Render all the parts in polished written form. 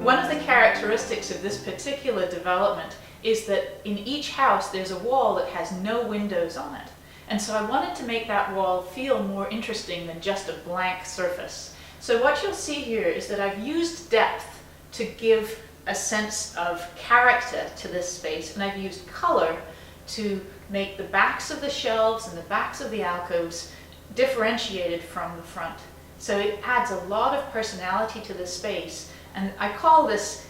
One of the characteristics of this particular development is that in each house there's a wall that has no windows on it. And so I wanted to make that wall feel more interesting than just a blank surface. So what you'll see here is that I've used depth to give a sense of character to this space, and I've used color to make the backs of the shelves and the backs of the alcoves differentiated from the front. So it adds a lot of personality to the space, and I call this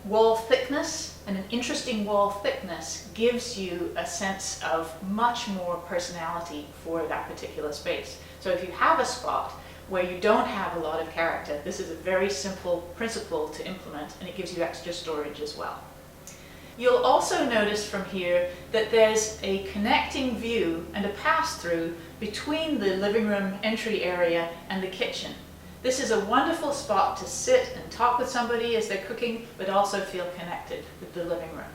wall thickness, and an interesting wall thickness gives you a sense of much more personality for that particular space. So if you have a spot where you don't have a lot of character, this is a very simple principle to implement, and it gives you extra storage as well. You'll also notice from here that there's a connecting view and a pass-through between the living room entry area and the kitchen. This is a wonderful spot to sit and talk with somebody as they're cooking, but also feel connected with the living room.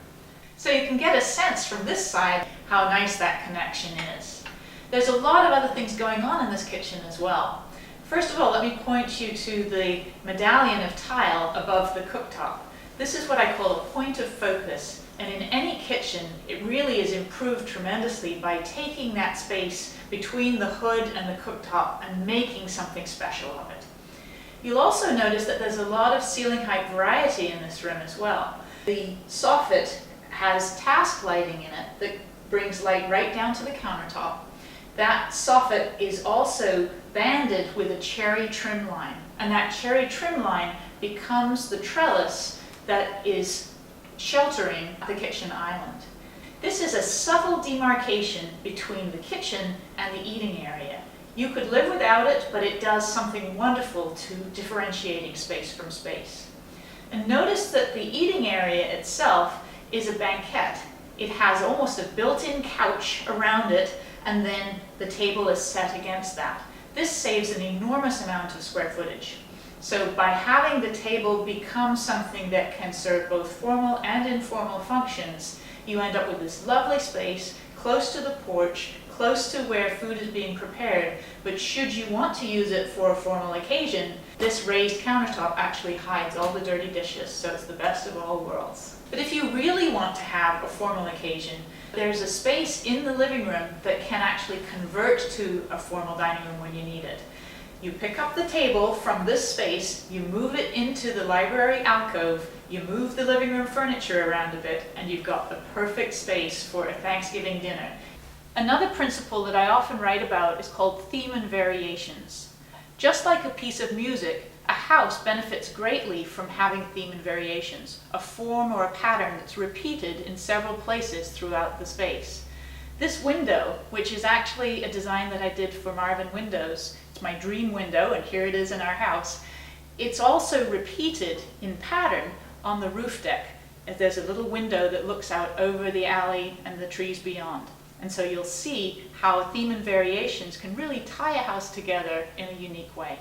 So you can get a sense from this side how nice that connection is. There's a lot of other things going on in this kitchen as well. First of all, let me point you to the medallion of tile above the cooktop. This is what I call a point of focus, and in any kitchen it really is improved tremendously by taking that space between the hood and the cooktop and making something special of it. You'll also notice that there's a lot of ceiling height variety in this room as well. The soffit has task lighting in it that brings light right down to the countertop. That soffit is also banded with a cherry trim line, and that cherry trim line becomes the trellis that is sheltering the kitchen island. This is a subtle demarcation between the kitchen and the eating area. You could live without it, but it does something wonderful to differentiating space from space. And notice that the eating area itself is a banquette. It has almost a built-in couch around it, and then the table is set against that. This saves an enormous amount of square footage. So by having the table become something that can serve both formal and informal functions, you end up with this lovely space close to the porch, close to where food is being prepared, but should you want to use it for a formal occasion, this raised countertop actually hides all the dirty dishes, so it's the best of all worlds. But if you really want to have a formal occasion, there's a space in the living room that can actually convert to a formal dining room when you need it. You pick up the table from this space, you move it into the library alcove, you move the living room furniture around a bit, and you've got the perfect space for a Thanksgiving dinner. Another principle that I often write about is called theme and variations. Just like a piece of music, a house benefits greatly from having theme and variations, a form or a pattern that's repeated in several places throughout the space. This window, which is actually a design that I did for Marvin Windows, it's my dream window, and here it is in our house. It's also repeated in pattern on the roof deck, as there's a little window that looks out over the alley and the trees beyond. And so you'll see how theme and variations can really tie a house together in a unique way.